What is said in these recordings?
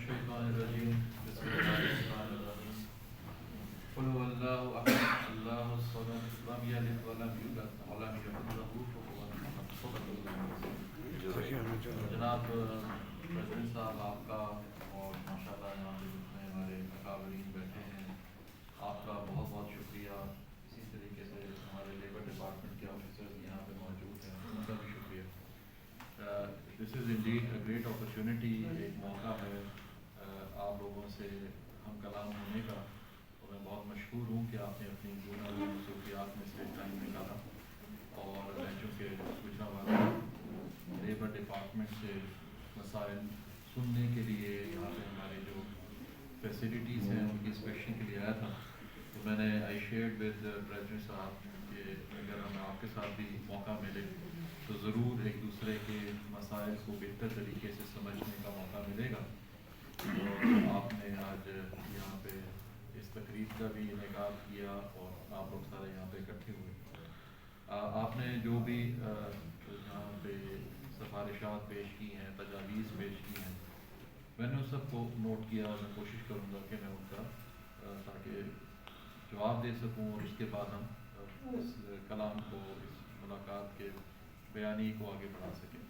الشيطان الرجيم بسم الله الرحمن الرحيم قل هو الله أحد الله الصمد لم يلد ولم يولد ولم يكن له كفوا أحد صدق الله جناب پریزیڈنٹ صاحب آپ کا اور ماشاءاللہ یہاں پہ جتنے ہمارے اکابرین بیٹھے ہیں آپ کا بہت بہت شکریہ. اسی طریقے سے ہمارے لیبر ڈپارٹمنٹ کے آفیسرز یہاں پہ موجود ہیں, ان کا بھی شکریہ. This is indeed a great opportunity, ایک موقع ہے آپ لوگوں سے ہم کلام ہونے کا, اور میں بہت مشکور ہوں کہ آپ نے اپنی گناہ مصروفیات میں سے ٹائم نکالا. اور میں چونکہ گجرانوالہ لیبر ڈپارٹمنٹ سے مسائل سننے کے لیے یہاں پہ ہمارے جو فیسلٹیز ہیں ان کی انسپیکشن کے لیے آیا تھا, تو میں نے آئی شیئرڈ ود پریزیڈنٹ صاحب کہ اگر ہمیں آپ کے ساتھ بھی موقع ملے تو ضرور ایک دوسرے کے مسائل کو بہتر طریقے سے سمجھنے کا موقع ملے گا. اور آپ نے آج یہاں پہ اس تقریب کا بھی انعقاد کیا اور آپ لوگ سارے یہاں پہ اکٹھے ہوئے. آپ نے جو بھی یہاں پہ سفارشات پیش کی ہیں, تجاویز پیش کی ہیں, میں نے اس سب کو نوٹ کیا اور میں کوشش کروں گا کہ میں ان کا تاکہ جواب دے سکوں اور اس کے بعد ہم اس کلام کو, اس ملاقات کے بیانی کو آگے بڑھا سکیں.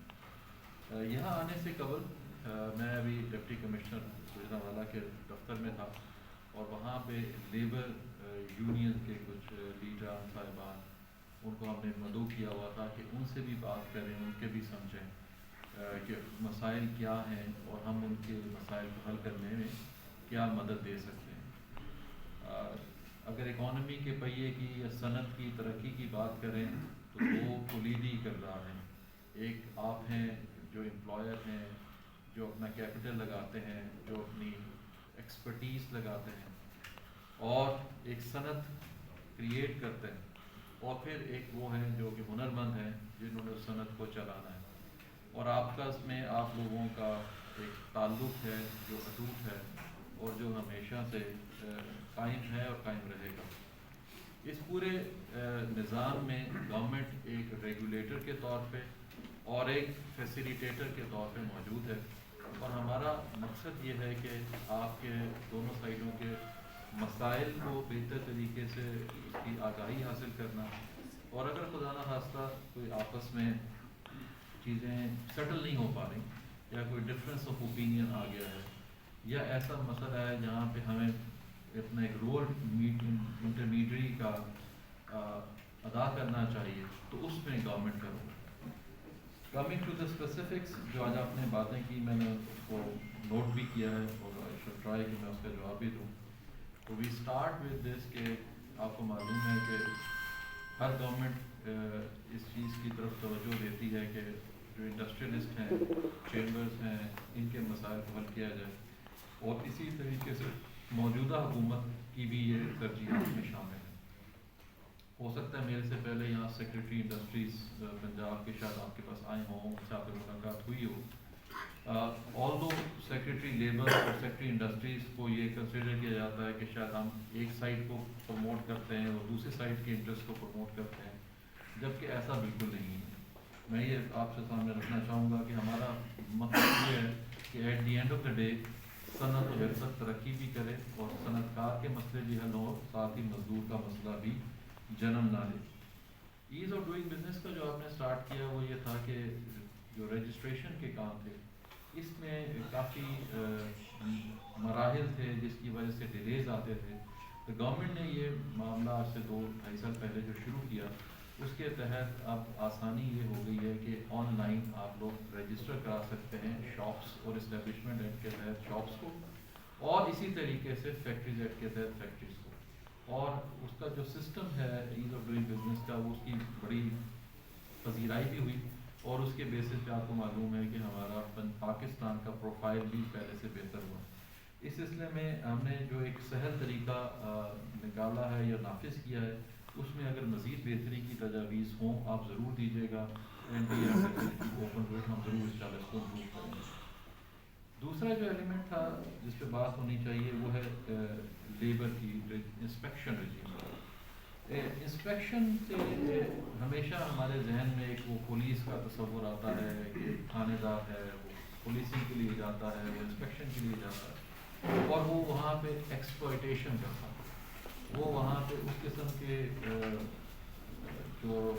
یہاں آنے سے قبل میں ابھی ڈپٹی کمشنر گجرانوالہ کے دفتر میں تھا, اور وہاں پہ لیبر یونین کے کچھ لیڈران صاحبان, ان کو ہم نے مدعو کیا ہوا تھا کہ ان سے بھی بات کریں, ان کے بھی سمجھیں کہ مسائل کیا ہیں اور ہم ان کے مسائل کو حل کرنے میں کیا مدد دے سکتے ہیں. اگر اکانومی کے پہیے کی یا صنعت کی ترقی کی بات کریں تو وہ کلیدی کردار ہیں. ایک آپ ہیں جو امپلائر ہیں, جو اپنا کیپٹل لگاتے ہیں, جو اپنی ایکسپرٹیز لگاتے ہیں, اور ایک صنعت کریٹ کرتے ہیں, اور پھر ایک وہ ہیں جو کہ ہنرمند ہیں جنہوں نے اس صنعت کو چلانا ہے. اور آپس میں آپ لوگوں کا ایک تعلق ہے جو اٹوٹ ہے اور جو ہمیشہ سے قائم ہے اور قائم رہے گا. اس پورے نظام میں گورنمنٹ ایک ریگولیٹر کے طور پہ اور ایک فیسیلیٹیٹر کے طور پہ موجود ہے, اور ہمارا مقصد یہ ہے کہ آپ کے دونوں سائڈوں کے مسائل کو بہتر طریقے سے اس کی آگاہی حاصل کرنا, اور اگر خدا نہ خواستہ کوئی آپس میں چیزیں سیٹل نہیں ہو پا رہی یا کوئی ڈفرینس آف اوپینین آ گیا ہے یا ایسا مسئلہ ہے جہاں پہ ہمیں اپنا ایک رول انٹرمیڈیری کا ادا کرنا چاہیے, تو اس میں گورنمنٹ کا role. Coming to the specifics, جو آج آپ نے باتیں کی میں نے اس کو نوٹ بھی کیا ہے اور آئی شوڈ ٹرائی کہ میں اس کا جواب بھی دوں. تو وی اسٹارٹ ود دس کہ آپ کو معلوم ہے کہ ہر گورنمنٹ اس چیز کی طرف توجہ دیتی ہے کہ جو انڈسٹریلسٹ ہیں, چیمبرز ہیں, ان کے مسائل کو حل کیا جائے, اور اسی طریقے سے موجودہ حکومت کی بھی یہ ترجیحات میں شامل ہے. ہو سکتا ہے میرے سے پہلے یہاں سیکرٹری انڈسٹریز پنجاب کے شاید آپ کے پاس آئے ہوں, ان سے آپ کی ملاقات ہوئی ہو. آلدو سیکرٹری لیبر اور سیکرٹری انڈسٹریز کو یہ کنسیڈر کیا جاتا ہے کہ شاید ہم ایک سائڈ کو پروموٹ کرتے ہیں اور دوسری سائڈ کے انٹرسٹ کو پروموٹ کرتے ہیں, جبکہ ایسا بالکل نہیں ہے. میں یہ آپ سے سامنے رکھنا چاہوں گا کہ ہمارا مقصد یہ ہے کہ at the end of the day صنعت و حرفت ترقی بھی کرے اور صنعت کار کے مسئلے بھی حل ہو, ساتھ ہی مزدور کا مسئلہ بھی جنم نہ لے. ایز آف ڈوئنگ بزنس کا جو آپ نے اسٹارٹ کیا وہ یہ تھا کہ جو رجسٹریشن کے کام تھے اس میں کافی مراحل تھے جس کی وجہ سے ڈیلیز آتے تھے. تو گورنمنٹ نے یہ معاملہ آج سے 2-2.5 سال پہلے جو شروع کیا, اس کے تحت اب آسانی یہ ہو گئی ہے کہ آن لائن آپ لوگ رجسٹر کرا سکتے ہیں شاپس اور اسٹیبلشمنٹ ایکٹ کے تحت شاپس کو, اور اسی طریقے سے فیکٹریز ایکٹ کے تحت فیکٹریز کو. اور اس کا جو سسٹم ہے ایز آف ڈوئنگ بزنس کا, وہ اس کی بڑی پذیرائی بھی ہوئی, اور اس کے بیسس پہ آپ کو معلوم ہے کہ ہمارا پاکستان کا پروفائل بھی پہلے سے بہتر ہوا. اس سلسلے میں ہم نے جو ایک سہل طریقہ نکالا ہے یا نافذ کیا ہے, اس میں اگر مزید بہتری کی تجاویز ہوں آپ ضرور دیجیے گا, and we are open to it, ہم ضرور اس چیلنج کو امپروو کریں گے. دوسرا جو ایلیمنٹ تھا جس پہ بات ہونی چاہیے وہ ہے لیبر کی انسپیکشن رجیم. انسپیکشن سے ہمیشہ ہمارے ذہن میں ایک وہ پولیس کا تصور آتا ہے کہ تھانے دار ہے, وہ پولیسنگ کے لیے جاتا ہے, وہ انسپیکشن کے لیے جاتا ہے. اور وہ وہاں پہ ایکسپلائٹیشن کرتا ہے، وہ وہاں پہ اس قسم کے جو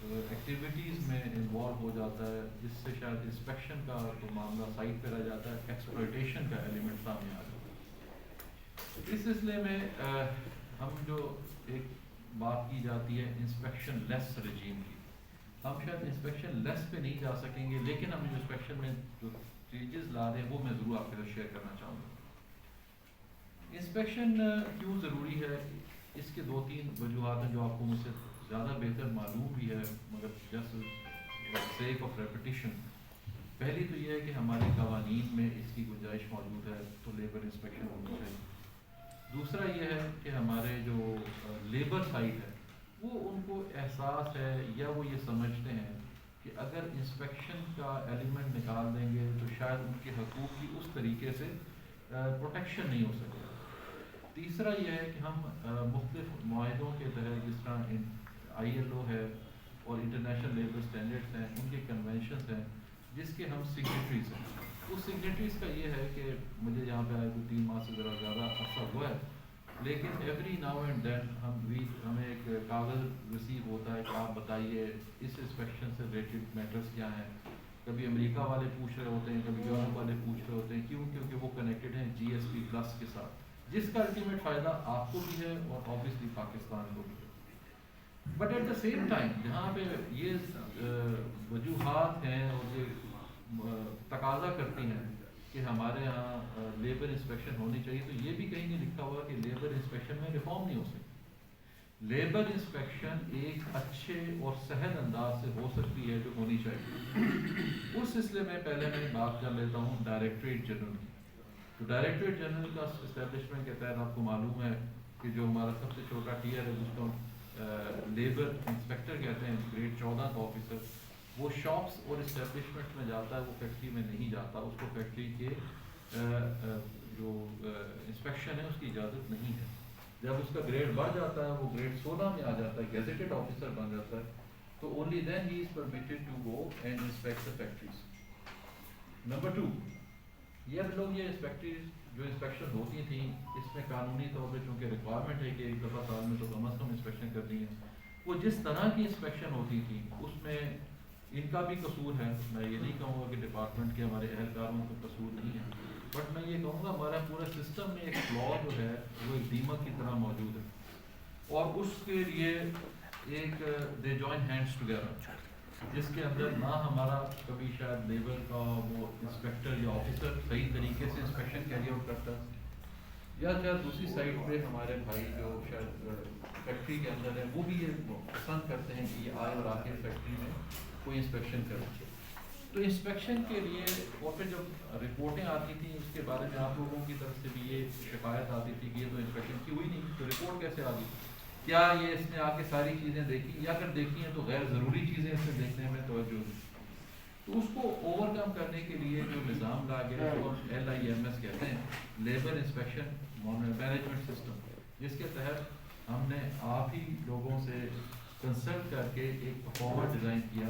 ایکٹیویٹیز میں انوالو ہو جاتا ہے جس سے شاید انسپیکشن کا تو معاملہ سائٹ پہ رہ جاتا ہے، ایکسپلائٹیشن کا ایلیمنٹ سامنے آ جاتا ہے۔ اس سلسلے میں ہم جو ایک بات کی جاتی ہے انسپیکشن لیس رجیم کی، ہم شاید انسپیکشن لیس پہ نہیں جا سکیں گے، لیکن ہم جو انسپیکشن میں جو چینجز لا رہے ہیں وہ میں ضرور آپ کے ساتھ شیئر کرنا چاہوں گا۔ انسپیکشن کیوں ضروری ہے، اس کے دو تین وجوہات ہیں جو آپ کو مجھ سے زیادہ بہتر معلوم بھی ہے، مگر جسٹ سیک آف ریپیٹیشن۔ پہلی تو یہ ہے کہ ہمارے قوانین میں اس کی گنجائش موجود ہے تو لیبر انسپیکشن ہونی چاہیے۔ دوسرا یہ ہے کہ ہمارے جو لیبر سائٹ ہے وہ ان کو احساس ہے یا وہ یہ سمجھتے ہیں کہ اگر انسپیکشن کا ایلیمنٹ نکال دیں گے تو شاید ان کے حقوق کی اس طریقے سے پروٹیکشن نہیں ہو سکے۔ تیسرا یہ ہے کہ ہم مختلف معاہدوں کے تحت جس طرح ILO ہے اور انٹرنیشنل لیبر اسٹینڈرڈس ہیں، ان کے کنونشنز ہیں جس کے ہم سگنیٹریز ہیں۔ اس سگنیٹریز کا یہ ہے کہ مجھے یہاں پہ آئے 3 ماہ سے ذرا زیادہ عرصہ ہوا ہے، لیکن ایوری ناؤ اینڈ دین ہمیں ایک کاغذ ریسیو ہوتا ہے کہ آپ بتائیے اس انسپیکشن سے ریلیٹڈ میٹرز کیا ہیں۔ کبھی امریکہ والے پوچھ رہے ہوتے ہیں، کبھی یورپ والے پوچھ رہے ہوتے ہیں، کیوں؟ کیونکہ وہ کنیکٹڈ ہیں GSP+ کے ساتھ، جس کا الٹیمیٹ فائدہ آپ کو بھی ہے اور اوبیسلی پاکستان کو بھی ہے۔ But at the same time جہاں پہ یہ وجوہات ہیں اور یہ تقاضا کرتی ہیں کہ ہمارے ہاں لیبر انسپیکشن ہونی چاہیے، تو یہ بھی کہیں نہیں لکھا ہوا کہ لیبر انسپیکشن میں ریفارم نہیں ہو سکتی۔ لیبر انسپیکشن ایک اچھے اور سہل انداز سے ہو سکتی ہے جو ہونی چاہیے۔ اس سلسلے میں پہلے میں بات کر لیتا ہوں ڈائریکٹریٹ جنرل کی۔ تو ڈائریکٹریٹ جنرل کا اسٹیبلشمنٹ کے تحت آپ کو معلوم ہے کہ جو ہمارا سب سے چھوٹا ٹیئر ہے جس کو لیبر انسپیکٹر کہتے ہیں، گریڈ 14 کا آفیسر، وہ شاپس اور اسٹیبلشمنٹ میں جاتا ہے، وہ فیکٹری میں نہیں جاتا، اس کو فیکٹری کے جو انسپیکشن ہے اس کی اجازت نہیں ہے۔ جب اس کا گریڈ بڑھ جاتا ہے، وہ گریڈ 16 میں آ جاتا ہے، گیزیٹڈ آفیسر بن جاتا ہے، تو only then he is permitted to go and inspect the factories. Number 2، یہ لوگ یہ جو انسپیکشن ہوتی تھیں اس میں قانونی طور پہ چونکہ ریکوائرمنٹ ہے کہ ایک دفعہ سال میں تو کم از کم انسپیکشن کرنی ہے، وہ جس طرح کی انسپیکشن ہوتی تھی اس میں ان کا بھی قصور ہے۔ میں یہ نہیں کہوں گا کہ ڈپارٹمنٹ کے ہمارے اہلکاروں کا قصور نہیں ہے، بٹ میں یہ کہوں گا ہمارا پورا سسٹم میں ایک فلا جو ہے وہ ایک دیمک کی طرح موجود ہے، اور اس کے لیے ایک دے جوائن ہینڈس ٹوگیدر، جس کے اندر نہ ہمارا کبھی شاید لیبر کا وہ انسپیکٹر یا آفیسر صحیح طریقے سے انسپیکشن کیری آؤٹ کرتا ہے، یا شاید دوسری سائڈ پہ ہمارے بھائی جو شاید فیکٹری کے اندر ہے وہ بھی یہ پسند کرتے ہیں کہ یہ آئے اور آ کے فیکٹری میں کوئی انسپیکشن کرے۔ تو انسپیکشن کے لیے اور پھر جب رپورٹیں آتی تھیں اس کے بارے میں آپ لوگوں کی طرف سے بھی یہ شکایت آتی تھی کہ یہ تو انسپیکشن کی ہوئی نہیں، تو رپورٹ کیسے آ گئی؟ کیا یہ اس نے آ کے ساری چیزیں دیکھی، یا اگر دیکھی ہیں تو غیر ضروری چیزیں اس میں دیکھنے میں توجہ نہیں؟ تو اس کو اوور کم کرنے کے لیے جو نظام لا گیا اور LIMS کہتے ہیں، لیبر انسپیکشن مینجمنٹ سسٹم، جس کے تحت ہم نے آپ ہی لوگوں سے کنسلٹ کر کے ایک فارمیٹ ڈیزائن کیا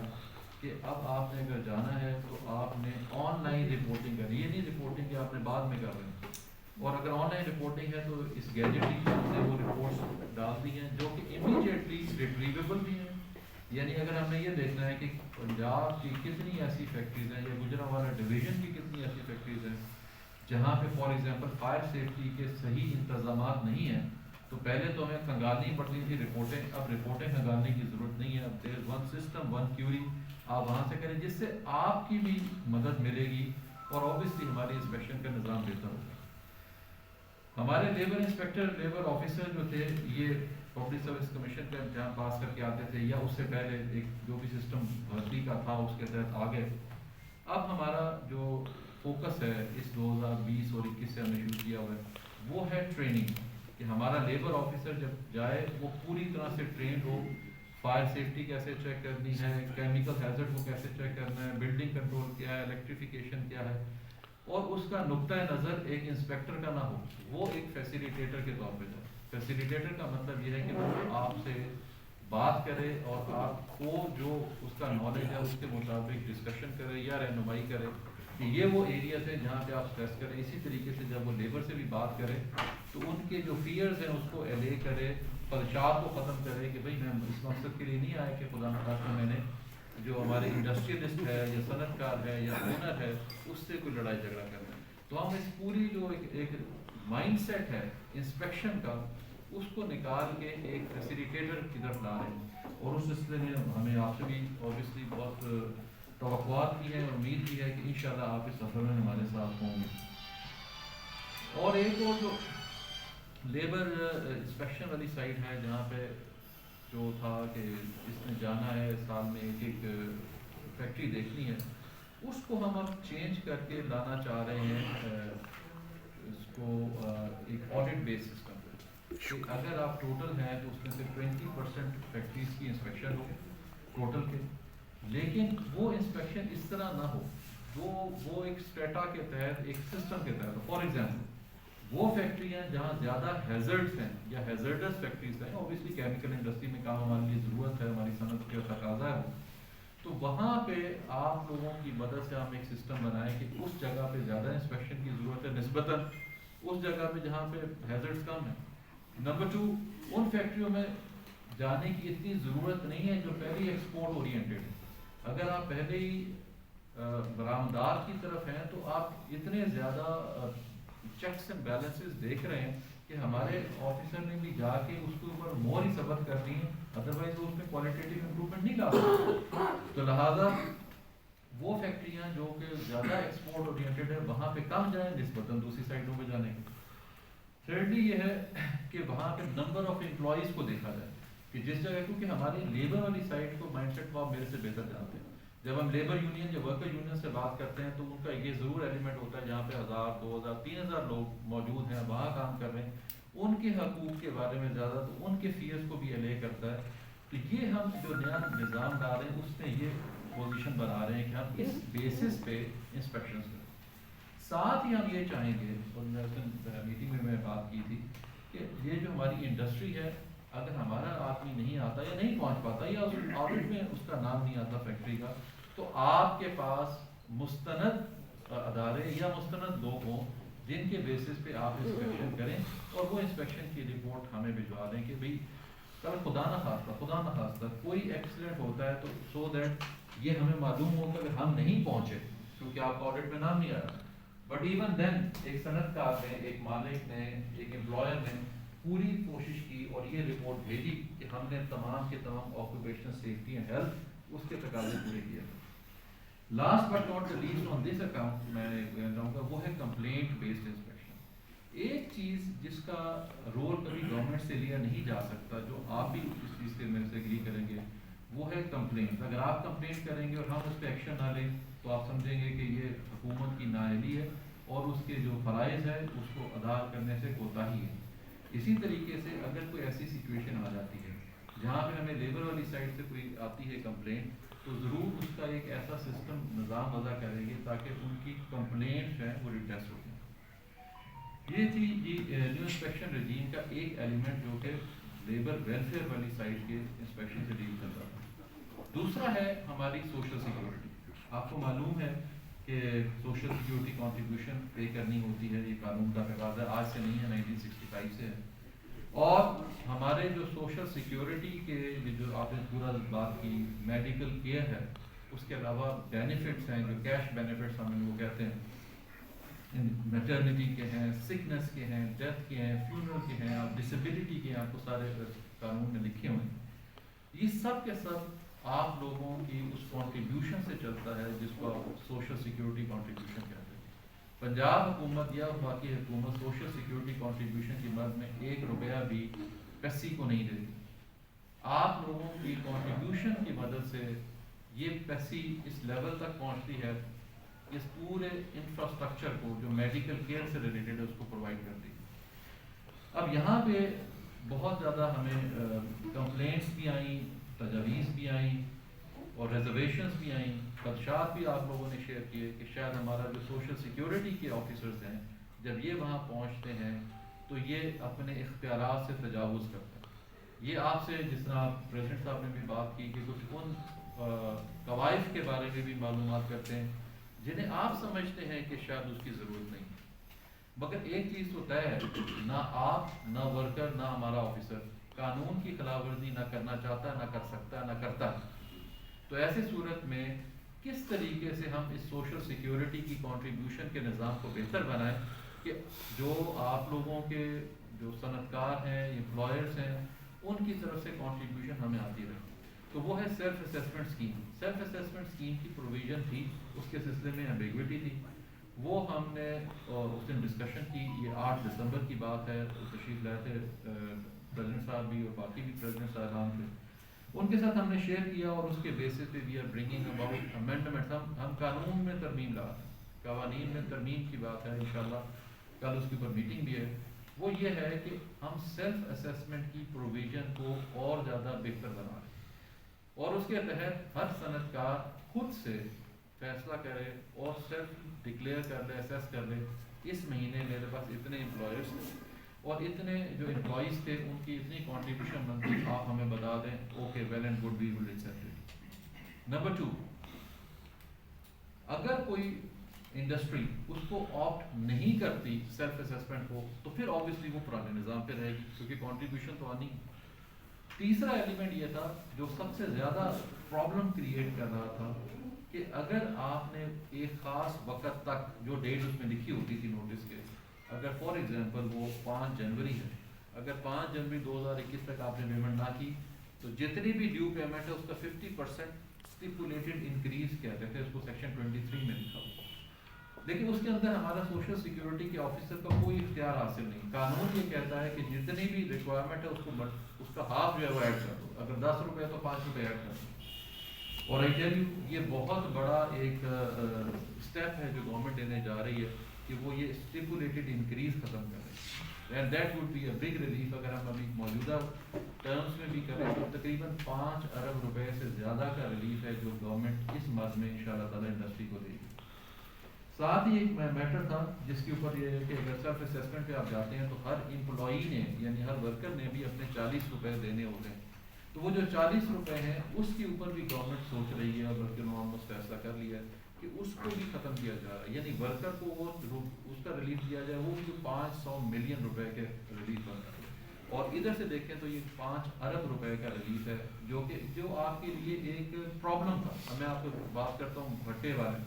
کہ اب آپ نے اگر جانا ہے تو آپ نے آن لائن رپورٹنگ کرنی، یہ نہیں رپورٹنگ کہ آپ نے بعد میں کر رہے ہیں، اور اگر آن لائن رپورٹنگ ہے تو اس گیجٹری پر ہم نے وہ رپورٹس ڈال دی ہیں جو کہ امیڈیٹلی ریٹریویبل بھی ہیں۔ یعنی اگر ہم نے یہ دیکھنا ہے کہ پنجاب کی کتنی ایسی فیکٹریز ہیں یا گجرانوالہ ڈویژن کی کتنی ایسی فیکٹریز ہیں جہاں پہ فار ایگزامپل فائر سیفٹی کے صحیح انتظامات نہیں ہیں، تو پہلے تو ہمیں کھنگالنی پڑتی تھی رپورٹیں، اب رپورٹیں کھنگالنے کی ضرورت نہیں ہے، اب there is one system one query, آپ وہاں سے کریں، جس سے آپ کی بھی مدد ملے گی اور اوبیسلی ہماری انسپیکشن کا نظام بہتر ہوگا۔ ہمارے لیبر انسپیکٹر لیبر آفیسر جو تھے یہ پبلک سروس کمیشن کا امتحان پاس کر کے آتے تھے، یا اس سے پہلے ایک جو بھی سسٹم بھرتی کا تھا اس کے تحت آ گئے۔ اب ہمارا جو فوکس ہے اس 2020 اور 21 سے ہم نے شروع کیا ہوا ہے وہ ہے ٹریننگ، کہ ہمارا لیبر آفیسر جب جائے وہ پوری طرح سے ٹرینڈ ہو، فائر سیفٹی کیسے چیک کرنی ہے، کیمیکل ہیزرڈ کو کیسے چیک کرنا ہے، بلڈنگ کنٹرول کیا ہے، الیکٹریفیکیشن کیا ہے، اور اس کا نقطۂ نظر ایک انسپیکٹر کا نہ ہو، وہ ایک فیسیلیٹیٹر کے طور پہ جائے۔ فیسیلیٹیٹر کا مطلب یہ ہے کہ وہ آپ سے بات کرے اور آپ کو جو اس کا نالج ہے اس کے مطابق ڈسکشن کرے یا رہنمائی کرے، کہ یہ وہ ایریاز ہیں جہاں پہ آپ اسٹریس کریں. اسی طریقے سے جب وہ لیبر سے بھی بات کریں تو ان کے جو فیئرز ہیں اس کو الے کرے, خدشات کو ختم کرے کہ بھئی میں اس مقصد کے لیے نہیں آیا کہ خدا نخواستہ میں نے جو ہمارے انڈسٹریلسٹ ہے یا صنعت کار ہے یا اونر ہے اس سے کوئی لڑائی جھگڑا کرنا ہے. تو ہم اس پوری جو ایک مائنڈ سیٹ ہے انسپیکشن کا اس کو نکال کے ایک فیسیلیٹیٹر کی طرف لا رہے ہیں. اور اس سلسلے میں ہمیں آپ سے بھی اوبیسلی بہت توقعات بھی ہیں اور امید بھی ہے کہ انشاءاللہ آپ اس سفر میں ہمارے ساتھ ہوں گے. اور ایک اور جو لیبر انسپیکشن والی سائٹ ہے جہاں پہ جو تھا کہ اس نے جانا ہے سال میں ایک فیکٹری دیکھنی ہے, اس کو ہم اب چینج کر کے لانا چاہ رہے ہیں اس کو ایک آڈٹ بیس سسٹم پہ. اگر آپ ٹوٹل ہیں تو اس میں سے 20% فیکٹریز کی انسپیکشن ہو ٹوٹل کے, لیکن وہ انسپیکشن اس طرح نہ ہو وہ ایک اسٹیٹا کے تحت ایک سسٹم کے تحت. فار ایگزامپل وہ فیکٹریاں جہاں زیادہ ہیزرڈس ہیں یا ہیزرڈس فیکٹریز ہیں, اوبیسلی کیمیکل انڈسٹری میں کام ہمارے لیے ضرورت ہے, ہماری صنعت کا تقاضا ہے, تو وہاں پہ آپ لوگوں کی مدد سے ہم ایک سسٹم بنائیں کہ اس جگہ پہ زیادہ انسپیکشن کی ضرورت ہے نسبتاً اس جگہ پہ جہاں پہ ہیزرڈس کم ہیں. نمبر 2, ان فیکٹریوں میں جانے کی اتنی ضرورت نہیں ہے جو پہلے ایکسپورٹ اورینٹیڈ ہے. اگر آپ پہلے ہی برآمدات کی طرف ہیں تو آپ اتنے زیادہ چیکس اینڈ بیلنسز دیکھ رہے ہیں کہ ہمارے آفیسر نے بھی جا کے اس کے اوپر مور ہی ثبت کرنی ہے, ادروائز وہ اس میں کوالٹیٹیو امپروومنٹ نہیں لا سکتے. تو لہٰذا وہ فیکٹریاں جو کہ زیادہ ایکسپورٹ اورینٹیڈ ہے وہاں پہ کم جائیں نسبتاً دوسری سائڈوں پہ جانے کے. تھرڈلی یہ ہے کہ وہاں پہ نمبر آف امپلائیز کو دیکھا جائے کہ جس جگہ, کیونکہ ہماری لیبر والی سائڈ کو مائنڈ سیٹ کو آپ میرے سے بہتر جانتے ہیں. جب ہم لیبر یونین یا ورکر یونین سے بات کرتے ہیں تو ان کا یہ ضرور ایلیمنٹ ہوتا ہے جہاں پہ 1000 2000 3000 لوگ موجود ہیں وہاں کام کر رہے ہیں, ان کے حقوق کے بارے میں زیادہ تو ان کے فیئرز کو بھی الے کرتا ہے. تو یہ ہم جو نیا نظام لا رہے ہیں اس میں یہ پوزیشن بنا رہے ہیں کہ ہم اس بیسس پہ انسپیکشنز کریں. ساتھ ہی ہم یہ چاہیں گے, اور میٹنگ میں بات کی تھی کہ یہ جو ہماری انڈسٹری ہے اگر ہمارا آدمی نہیں آتا یا نہیں پہنچ پاتا یا اس آڈٹ میں اس کا نام نہیں آتا فیکٹری کا, تو آپ کے پاس مستند ادارے یا مستند لوگ ہوں جن کے بیسس پہ آپ انسپیکشن کریں اور وہ انسپیکشن کی رپورٹ ہمیں بھجوا دیں کہ بھئی کل خدا نہ خواستہ کوئی ایکسیڈنٹ ہوتا ہے تو سو دیٹ یہ ہمیں معلوم ہو کہ اگر ہم نہیں پہنچے کیونکہ آپ کا آڈٹ میں نام نہیں آیا, بٹ ایون دین ایک صنعت کار نے, ایک مالک نے, ایک امپلائر نے پوری کوشش کی اور یہ رپورٹ بھیجی کہ ہم نے تمام کے تمام آکوپیشنل سیفٹی اینڈ ہیلتھ اس کے تقاضے پورے کیے. Last but not the least on this account میں کہنا چاہوں گا وہ ہے کمپلینٹ بیسڈ انسپیکشن. ایک چیز جس کا رول کبھی گورنمنٹ سے لیا نہیں جا سکتا, جو آپ بھی اس چیز سے میرے سے اگری کریں گے, وہ ہے کمپلینٹ. اگر آپ کمپلینٹ کریں گے اور ہم اس پہ ایکشن نہ لیں تو آپ سمجھیں گے کہ یہ حکومت کی نااہلی ہے اور اس کے جو فرائض ہے اس کو ادا کرنے سے کوتاہی ہے. اسی طریقے سے اگر کوئی ایسی سچویشن آ جاتی ہے جہاں پہ ہمیں لیبر والی سائڈ سے کوئی آتی ہے کمپلینٹ, تو ضرور اس کا ایک ایسا سسٹم نظام وضع کریں گے تاکہ ان کی کمپلینٹ ہیں وہ ریڈریس ہو جائیں. یہ تھی نیو انسپیکشن رجیم کا ایک ایلیمنٹ جو کہ لیبر ویلفیئر والی سائڈ کے انسپیکشن سے ڈیل کر رہا تھا. دوسرا ہے ہماری سوشل سیکورٹی. آپ کو معلوم ہے کہ سوشل سیکورٹی کنٹریبیوشن پے کرنی ہوتی ہے, یہ قانون کا تقاضا ہے, آج سے نہیں ہے 1965 سے ہے. اور ہمارے جو سوشل سیکورٹی کے جو آپ نے پورا بات کی میڈیکل کیئر ہے, اس کے علاوہ بینیفٹس ہیں جو کیش بینیفٹس ہم وہ کہتے ہیں, میٹرنٹی کے ہیں, سکنس کے ہیں, ڈیتھ کے ہیں, فیونرل کے ہیں, آپ ڈسیبلٹی کے ہیں, آپ کو سارے قانون میں لکھے ہوئے ہیں. یہ سب کے سب آپ لوگوں کی اس کنٹریبیوشن سے چلتا ہے جس کو آپ سوشل سیکورٹی کنٹریبیوشن کہتے ہیں. پنجاب حکومت یا باقی حکومت سوشل سیکورٹی کنٹریبیوشن کی مد میں 1 روپیہ بھی پیسی کو نہیں دیتی. آپ لوگوں کی کنٹریبیوشن کی مدد سے یہ پیسی اس لیول تک پہنچتی ہے, اس پورے انفراسٹرکچر کو جو میڈیکل کیئر سے ریلیٹڈ ہے اس کو پرووائڈ کرتی ہے. اب یہاں پہ بہت زیادہ ہمیں کمپلینٹس بھی آئیں, تجاویز بھی آئیں اور ریزرویشنز بھی آئیں, خدشات بھی آپ لوگوں نے شیئر کیے کہ شاید ہمارا جو سوشل سیکیورٹی کے آفیسرز ہیں جب یہ وہاں پہنچتے ہیں تو یہ اپنے اختیارات سے تجاوز کرتے ہیں. یہ آپ سے جس طرح پریزیڈنٹ صاحب نے بھی بات کی کہ کچھ ان قوائف کے بارے میں بھی معلومات کرتے ہیں جنہیں آپ سمجھتے ہیں کہ شاید اس کی ضرورت نہیں، مگر ایک چیز تو طے ہے، نہ آپ نہ ورکر نہ ہمارا آفیسر قانون کی خلاف ورزی نہ کرنا چاہتا، نہ کر سکتا، نہ کرتا۔ تو ایسی صورت میں کس طریقے سے ہم اس سوشل سیکیورٹی کی کنٹریبیوشن کے نظام کو بہتر بنائیں کہ جو آپ لوگوں کے جو صنعت کار ہیں، امپلائرس ہیں، ان کی طرف سے کنٹریبیوشن ہمیں آتی رہے۔ تو وہ ہے self assessment scheme. Self assessment scheme کی پروویژن تھی، اس کے سلسلے میں ایمبیگوٹی تھی، وہ ہم نے اس دن ڈسکشن کی۔ یہ 8 دسمبر کی بات ہے، تشریف لائے تھے پریزیڈنٹ صاحب بھی اور باقی بھی پریزیڈنٹ صاحبان تھے، ان کے ساتھ ہم نے شیئر کیا، اور اس کے بیسس پہ we are bringing about amendment. ہم قانون میں ترمیم لا رہے ہیں، قوانین میں ترمیم کی بات ہے، انشاءاللہ کل اس کے اوپر میٹنگ بھی ہے۔ وہ یہ ہے کہ ہم سیلف اسیسمنٹ کی پروویژن کو اور زیادہ بہتر بنا رہے ہیں، اور اس کے تحت ہر صنعت کار خود سے فیصلہ کرے اور سیلف ڈکلیئر کر لے، اسیس کر لے، اس مہینے میرے پاس اتنے امپلائرس تھے اور اتنے جو امپلائیز تھے ان کی اتنی کنٹریبیوشن بنتی، آپ ہمیں بتا دیں، okay well and good, we will accept it. Number 2، اگر کوئی انڈسٹری اس کو آپٹ نہیں کرتی سیلف اسیسمنٹ کو، تو پھر آبویسلی وہ پرانے نظام پہ رہے گی، کیونکہ کنٹریبیوشن تو آنی ہے۔ تیسرا ایلیمنٹ یہ تھا جو سب سے زیادہ پرابلم کریٹ کر رہا تھا، کہ اگر آپ نے ایک خاص وقت تک، جو ڈیٹ اس میں لکھی ہوتی تھی نوٹس کے، اگر فار ایگزامپل وہ 5 جنوری ہے، اگر 5 جنوری 2021 تک آپ نے پیمنٹ نہ کی، تو جتنی بھی ڈیو پیمنٹ ہے اس کا 50% اسٹیپولیٹڈ انکریز کہتے تھے اس کو، سیکشن 23 میں لکھا ہوا۔ لیکن اس کے اندر ہمارا سوشل سیکیورٹی کے آفیسر کا کوئی اختیار حاصل نہیں۔ قانون یہ کہتا ہے کہ جتنی بھی ریکوائرمنٹ ہے اس کا ہاف جو ہے وہ ایڈ کر دو، اگر 10 روپے تو 5 روپے ایڈ کر دو۔ اور یہ بہت بڑا ایک اسٹیپ ہے جو گورنمنٹ لینے جا رہی ہے، کہ وہ یہ اسٹیپولیٹڈ انکریز ختم کر رہے ہیں، and that would be a big relief. اگر ہم ابھی موجودہ ٹرمز میں بھی کریں تو تقریباً 5 ارب روپے سے زیادہ کا ریلیف ہے جو گورنمنٹ اس مرض میں انشاءاللہ تعالیٰ انڈسٹری کو دے گی۔ ساتھ ہی ایک میٹر تھا جس کے اوپر یہ ہے کہ اگر سیلف اسیسمنٹ پہ آپ جاتے ہیں تو ہر امپلائی نے، یعنی ہر ورکر نے بھی اپنے 40 روپے دینے ہوتے ہیں، تو وہ جو 40 روپے ہیں اس کے اوپر بھی گورنمنٹ سوچ رہی ہے، اور بلکہ انہوں نے آلموسٹ فیصلہ کر لیا ہے کہ اس کو بھی ختم کیا جا رہا ہے، یعنی ورکر کو وہ اس کا ریلیف دیا جائے، وہ بھی 500 ملین روپے کے ریلیف بن رہا ہے۔ اور ادھر سے دیکھیں تو یہ 5 ارب روپے کا ریلیف ہے، جو آپ کے لیے ایک پرابلم تھا۔ میں آپ کو بات کرتا ہوں بھٹے والے،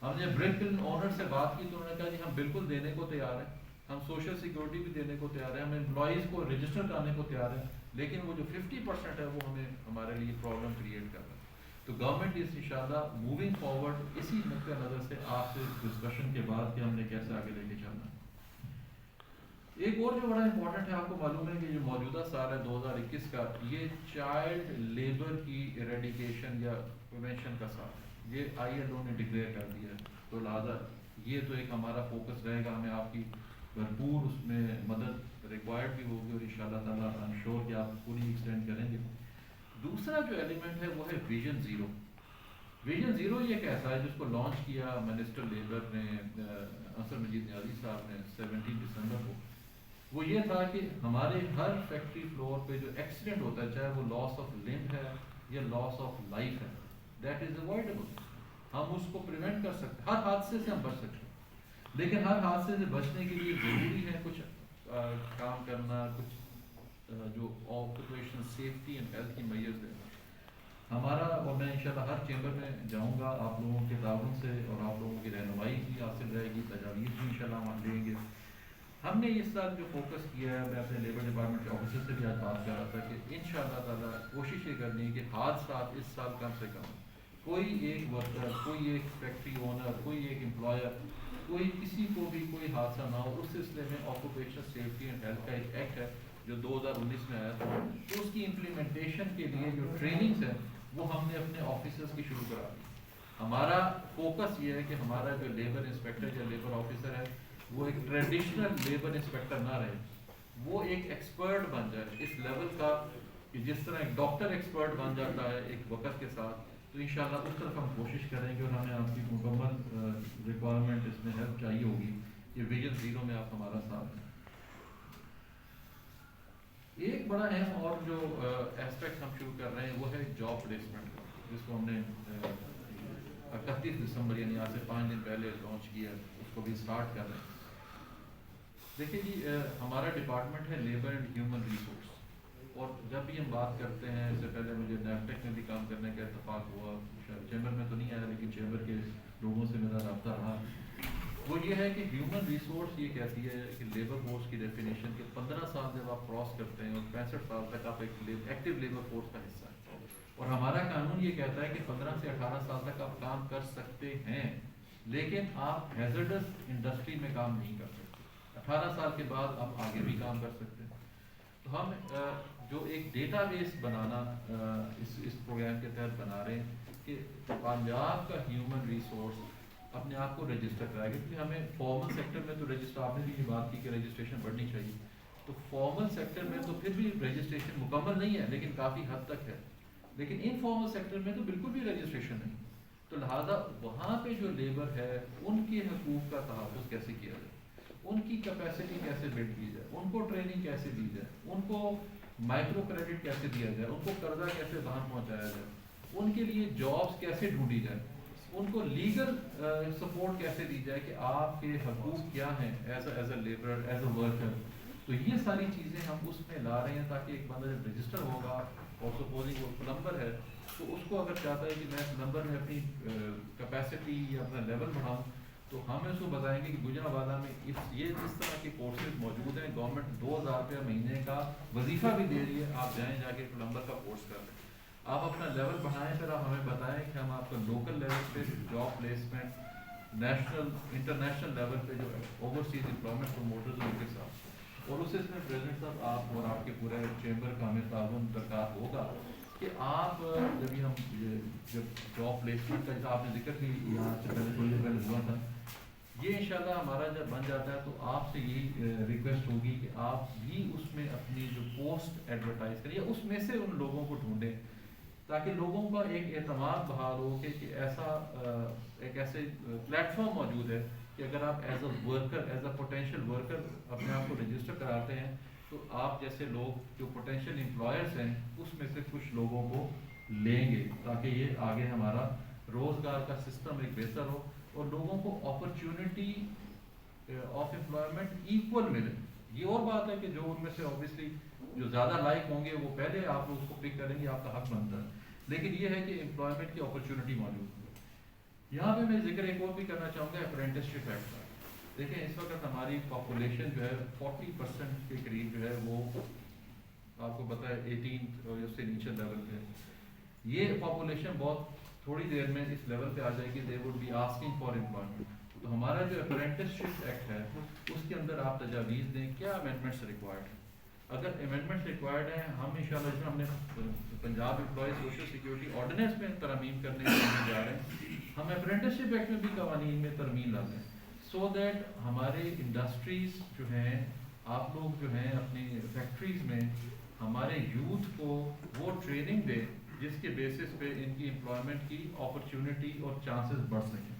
ہم نے برک مل اونر سے بات کی تو انہوں نے کہا جی ہم بالکل دینے کو تیار ہیں، ہم سوشل سیکورٹی بھی دینے کو تیار ہیں، ہم امپلائیز کو رجسٹر کرنے کو تیار ہیں، لیکن وہ جو 50% ہے وہ ہمارے لیے پرابلم کریٹ کر رہا ہے۔ تو گورنمنٹ اس انشاءاللہ موونگ فارورڈ اسی نقطہ نظر سے آپ سے ڈسکشن کے بعد کہ ہم نے کیسے آگے لے کے چلنا ہے۔ ایک اور جو بڑا امپورٹنٹ ہے، آپ کو معلوم ہے کہ جو موجودہ سال ہے 2021 کا، یہ چائلڈ لیبر کی ایریڈیکیشن یا پریونشن کا سال ہے، یہ ILO نے ڈکلیئر کر دیا ہے، تو لہٰذا یہ تو ایک ہمارا فوکس رہے گا، ہمیں آپ کی بھرپور اس میں مدد ریکوائرڈ بھی ہوگی، اور انشاءاللہ تعالیٰ آئی ایم شیور کہ آپ پوری ایکسٹینڈ کریں گے۔ دوسرا جو ایلیمنٹ ہے وہ ہے ویژن زیرو۔ ویژن زیرو یہ کیسا ہے جس کو لانچ کیا منسٹر لیبر نے، انصر مجید نیازی صاحب نے 17 دسمبر کو۔ وہ یہ تھا کہ ہمارے ہر فیکٹری فلور پہ جو ایکسیڈنٹ ہوتا ہے، چاہے وہ لاس آف لمب ہے یا لاس آف لائف ہے، دیٹ از اوائڈیبل، ہم اس کو پریونٹ کر سکتے ہیں، ہر حادثے سے ہم بچ سکتے ہیں، لیکن ہر حادثے سے بچنے کے لیے ضروری ہے کچھ کام کرنا، کچھ جو آکوپیشنل سیفٹی اینڈ ہیلتھ کی میجرز لینا۔ ہمارا، اور میں انشاءاللہ ہر چیمبر میں جاؤں گا آپ لوگوں کے تعاون سے، اور آپ لوگوں کی رہنمائی بھی حاصل رہے گی، تجاویز بھی انشاءاللہ ہم لیں گے۔ ہم نے اس سال جو فوکس کیا ہے، میں اپنے لیبر ڈپارٹمنٹ کے آفیسر سے بھی آج بات کر رہا تھا کہ انشاءاللہ تعالیٰ کوشش یہ کرنی ہے کہ حادثات اس سال کم سے کم، کوئی ایک ورکر، کوئی ایک فیکٹری اونر، کوئی ایک امپلائر، کوئی کسی کو بھی کوئی حادثہ نہ ہو۔ اس سلسلے میں آکوپیشنل سیفٹی اینڈ ہیلتھ کا ایک ایکٹ ہے جو 2019 میں آیا تھا، تو اس کی امپلیمنٹیشن کے لیے جو ٹریننگز ہیں وہ ہم نے اپنے آفیسرز کی شروع کرا دی۔ ہمارا فوکس یہ ہے کہ ہمارا جو لیبر انسپیکٹر یا لیبر آفیسر ہے وہ ایک ٹریڈیشنل لیبر انسپیکٹر نہ رہے، وہ ایک ایکسپرٹ بن جائے اس لیول کا، کہ جس طرح ایک ڈاکٹر ایکسپرٹ بن جاتا ہے ایک وقت کے ساتھ، تو انشاءاللہ اس طرف ہم کوشش کریں گے، اور ہمیں آپ کی مکمل ریکوائرمنٹ اس میں ہیلپ چاہیے ہوگی کہ ویژن زیرو میں آپ ہمارا ساتھ دیں۔ ایک بڑا اہم اور جو اسپیکٹ ہم شروع کر رہے ہیں وہ ہے جاب پلیسمنٹ، جس کو ہم نے 31 دسمبر یعنی آج سے 5 دن پہلے لانچ کیا، اس کو بھی اسٹارٹ کر رہے ہیں۔ دیکھیں جی، ہمارا ڈپارٹمنٹ ہے لیبر اینڈ ہیومن ریسورس، اور جب بھی ہم بات کرتے ہیں، اس سے پہلے مجھے نیفٹیک میں بھی کام کرنے کا اتفاق ہوا، چیمبر میں تو نہیں آیا لیکن چیمبر کے لوگوں سے میرا رابطہ رہا، وہ یہ ہے کہ ہیومن ریسورس یہ کہتی ہے کہ لیبر فورس کی ڈیفینیشن کہ 15 سال جب آپ کراس کرتے ہیں اور 65 سال تک آپ ایک ایکٹیو لیبر فورس کا حصہ ہیں، اور ہمارا قانون یہ کہتا ہے کہ 15 سے 18 سال تک آپ کام کر سکتے ہیں، لیکن آپ ہیزرڈس انڈسٹری میں کام نہیں کر سکتے، 18 سال کے بعد آپ آگے بھی کام کر سکتے ہیں۔ تو ہم جو ایک ڈیٹا بیس بنانا اس پروگرام کے تحت بنا رہے ہیں کہ پنجاب کا ہیومن ریسورس اپنے آپ کو رجسٹر کرائے گا، کیونکہ ہمیں فارمل سیکٹر میں تو رجسٹر، آپ نے بھی یہ بات کی کہ رجسٹریشن بڑھنی چاہیے، تو فارمل سیکٹر میں تو پھر بھی رجسٹریشن مکمل نہیں ہے لیکن کافی حد تک ہے، لیکن انفارمل سیکٹر میں تو بالکل بھی رجسٹریشن نہیں، تو لہٰذا وہاں پہ جو لیبر ہے ان کے حقوق کا تحفظ کیسے کیا جائے، ان کی کیپیسٹی کیسے بلڈ کی جائے، ان کو ٹریننگ کیسے دی جائے، ان کو مائکرو کریڈٹ کیسے دیا جائے، ان کو قرضہ کیسے وہاں پہنچایا جائے، ان کے لیے جابس کیسے ڈھونڈی جائے، ان کو لیگل سپورٹ کیسے دی جائے کہ آپ کے حقوق کیا ہیں as a labourer, as a worker, تو یہ ساری چیزیں ہم اس میں لا رہے ہیں تاکہ ایک بندہ جب رجسٹر ہوگا اور سپوزنگ وہ پلمبر ہے تو اس کو اگر چاہتا ہے کہ میں پلمبر میں اپنی کیپیسٹی یا اپنا لیول بڑھاؤں تو ہم اس کو بتائیں گے کہ گجرانوالہ میں یہ اس طرح کے کورسز موجود ہیں، گورنمنٹ 2000 روپیہ مہینے کا وظیفہ بھی دے رہی ہے، آپ جائیں جا کے پلمبر کا کورس کر لیں، آپ اپنا لیول بڑھائیں، پھر آپ ہمیں بتائیں کہ ہم آپ کو لوکل لیول پہ job placement, national international level پہ جو اوورسیز امپلائمنٹ پروموٹرز ان کے ساتھ، اور اس میں پریزیڈنٹ صاحب آپ اور آپ کے پورے چیمبر کا ہمیں تعاون درکار ہوگا کہ آپ جب ہم جب جاب پلیسمنٹ کا آپ نے ذکر بھی یہاں سے پہلے تھوڑی دیر پہلے ہوا تھا، یہ انشاءاللہ ہمارا جب بن جاتا ہے تو آپ سے یہی ریکویسٹ ہوگی کہ آپ بھی اس میں اپنی جو پوسٹ ایڈورٹائز کریں یا اس میں سے ان لوگوں کو ڈھونڈیں تاکہ لوگوں کا ایک اعتماد بحال ہو کہ ایسا ایک ایسے پلیٹ فارم موجود ہے کہ اگر آپ as a worker, as a potential worker اپنے آپ کو رجسٹر کراتے ہیں تو آپ جیسے لوگ جو پوٹینشیل امپلائرس ہیں اس میں سے کچھ لوگوں کو لیں گے تاکہ یہ آگے ہمارا روزگار کا سسٹم ایک بہتر ہو اور لوگوں کو اپرچونٹی آف امپلائمنٹ ایکول ملے۔ یہ اور بات ہے کہ جو ان میں سے اوبیسلی جو زیادہ لائق ہوں گے وہ پہلے آپ اس کو پک کریں گے، آپ کا حق بنتا ہے، لیکن یہ ہے کہ امپلائمنٹ کی اپرچونٹی موجود ہے۔ یہاں پہ میں ذکر ایک اور بھی کرنا چاہوں گا اپرینٹسشپ ایکٹ کا۔ دیکھیں اس وقت ہماری پاپولیشن جو ہے 40% کے قریب جو ہے وہ آپ کو پتہ ہے 18 اور اس سے نیچے لیول پہ، یہ پاپولیشن بہت تھوڑی دیر میں اس لیول پہ آ جائے گی، they would be asking for employment. تو ہمارا جو اپرینٹسشپ ایکٹ ہے اس کے اندر آپ تجاویز دیں کیا امینڈمنٹس ریکوائرڈ ہیں، اگر امینڈمنٹس ریکوائرڈ ہیں ہم انشاءاللہ جو ہم نے Punjab employee social security ordinance میں ترمیم کرنے کے لیے جا رہے ہیں، ہم اپرینٹسشپ ایکٹ میں بھی قوانین میں ترمیم لاتے ہیں سو دیٹ ہمارے انڈسٹریز جو ہیں، آپ لوگ جو ہیں اپنی فیکٹریز میں ہمارے یوتھ کو وہ ٹریننگ دے جس کے بیسس پہ ان کی امپلائمنٹ کی اپرچونٹی اور چانسز بڑھ سکیں۔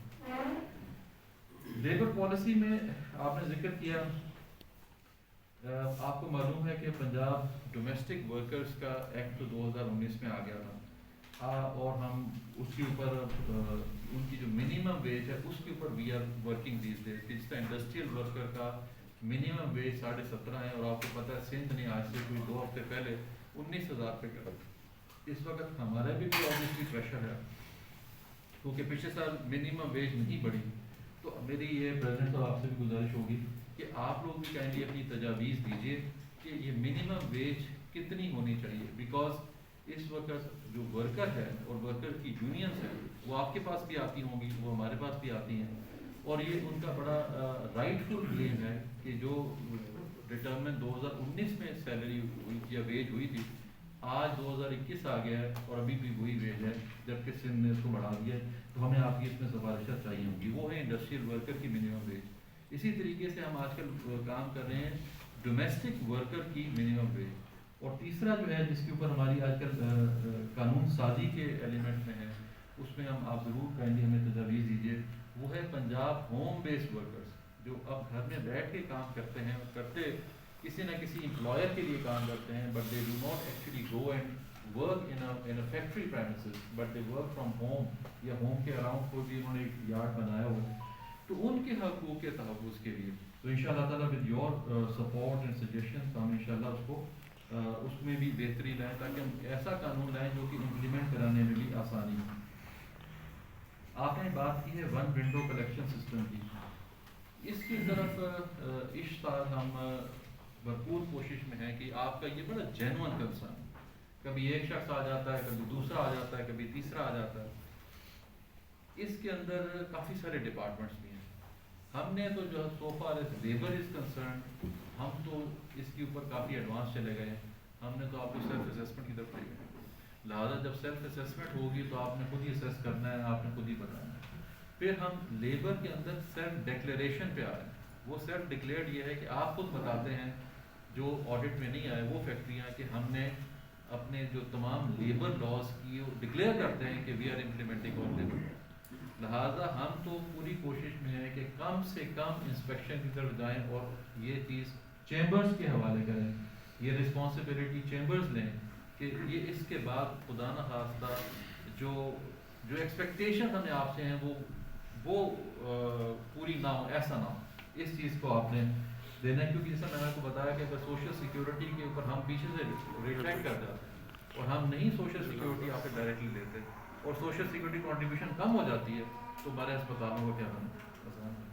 لیبر پالیسی میں آپ نے ذکر کیا، آپ کو معلوم ہے کہ پنجاب ڈومیسٹک ورکرز کا ایکٹ 2019 میں آ گیا تھا، اور ہم اس کے اوپر ان کی جو منیمم ویج ہے اس کے اوپر we are working these days, جس کا انڈسٹریل ورکر کا منیمم ویج 17.5 ہے، اور آپ کو پتہ ہے سندھ نے آج سے کوئی 2 ہفتے پہلے 19,000 پہ کرا۔ اس وقت ہمارا بھی آبویسلی پریشر ہے کیونکہ پچھلے سال منیمم ویج نہیں بڑھی، تو میری یہ پریزیڈنٹ صاحب آپ سے بھی گزارش ہوگی کہ آپ لوگ بھی کائنڈلی اپنی تجاویز دیجیے کہ یہ منیمم ویج کتنی ہونی چاہیے، بیکاز اس وقت جو ورکر ہے اور ورکر کی یونینس ہیں وہ آپ کے پاس بھی آتی ہوں گی، وہ ہمارے پاس بھی آتی ہیں، اور یہ ان کا بڑا رائٹ فل کلیم ہے کہ جو ڈٹرمن 2019 میں سیلری ہوئی یا ویج ہوئی تھی، آج 2021 آ گیا ہے اور ابھی بھی وہی ویج ہے، جبکہ سندھ نے اس کو بڑھا دیا ہے، تو ہمیں آپ کی اس میں سفارشات چاہیے ہوں گی، وہ ہے انڈسٹریل ورکر کی منیمم ویج۔ اسی طریقے سے ہم آج کل کام کر رہے ہیں ڈومیسٹک ورکر کی منیمم ویج، اور تیسرا جو ہے جس کے اوپر ہماری آج کل قانون سازی کے ایلیمنٹ میں ہے، اس میں ہم آپ ضرور کائنڈلی ہمیں تجاویز دیجیے، وہ ہے پنجاب ہوم بیسڈ ورکرز، جو اب گھر میں بیٹھ کے کام کرتے ہیں اور کرتے کسی نہ کسی امپلائر کے لیے کام کرتے ہیں، but they do not actually go and work in a factory premises but they work from home یا ہوم کے اراؤنڈ کوئی بھی انہوں نے ایک یارڈ بنایا ہو, تو ان کے حقوق کے تحفظ کے لیے تو انشاءاللہ تعالیٰ with your support and suggestions ہم انشاءاللہ اس کو اس میں بھی بہتری لائیں تاکہ ہم ایسا قانون لائیں جو کہ امپلیمنٹ کرانے میں بھی آسانی ہو. آپ نے بات کی ہے ون ونڈو کلیکشن سسٹم کی, اس کی طرف اس سال ہم بھرپور کوشش میں ہیں کہ آپ کا یہ بڑا جینون کنسرن, کبھی ایک شخص آ جاتا ہے, کبھی دوسرا آ جاتا ہے, کبھی تیسرا آ جاتا ہے, اس کے اندر کافی سارے ڈپارٹمنٹس بھی ہیں. ہم نے تو جو so far as labour is concern ہم تو اس کے اوپر کافی ایڈوانس چلے گئے ہیں. ہم نے تو آپ کو سیلف اسیسمنٹ کی طرف لے گئے, لہٰذا جب سیلف اسیسمنٹ ہوگی تو آپ نے خود ہی اسیس کرنا ہے, آپ نے خود ہی بتانا ہے. پھر ہم لیبر کے اندر سیلف ڈکلیریشن پہ آ رہے ہیں. وہ سیلف ڈکلیئرڈ یہ ہے کہ آپ خود بتاتے ہیں جو آڈٹ میں نہیں آئے وہ فیکٹریاں کہ ہم نے اپنے جو تمام لیبر لاز کی ڈکلیئر کرتے ہیں کہ we are implementing on labour. لہٰذا ہم تو پوری کوشش میں ہے کہ کم سے کم انسپیکشن کی طرف جائیں اور یہ چیز چیمبرز کے حوالے کریں, یہ رسپانسبلٹی چیمبرز لیں کہ یہ اس کے بعد خدا نہ خواستہ جو ایکسپیکٹیشن ہمیں آپ سے ہیں وہ پوری نہ ہو, ایسا نہ ہو. اس چیز کو آپ نے دینا ہے, کیونکہ جیسا میں نے آپ کو بتایا کہ اگر سوشل سیکیورٹی کے اوپر ہم پیچھے سے ریٹریکٹ کر جاتے ہیں اور ہم نہیں سوشل سیکیورٹی آپ سے ڈائریکٹلی لیتے اور سوشل سیکیورٹی کنٹریبیوشن کم ہو جاتی ہے تو ہمارے اسپتالوں کو کیا بنے.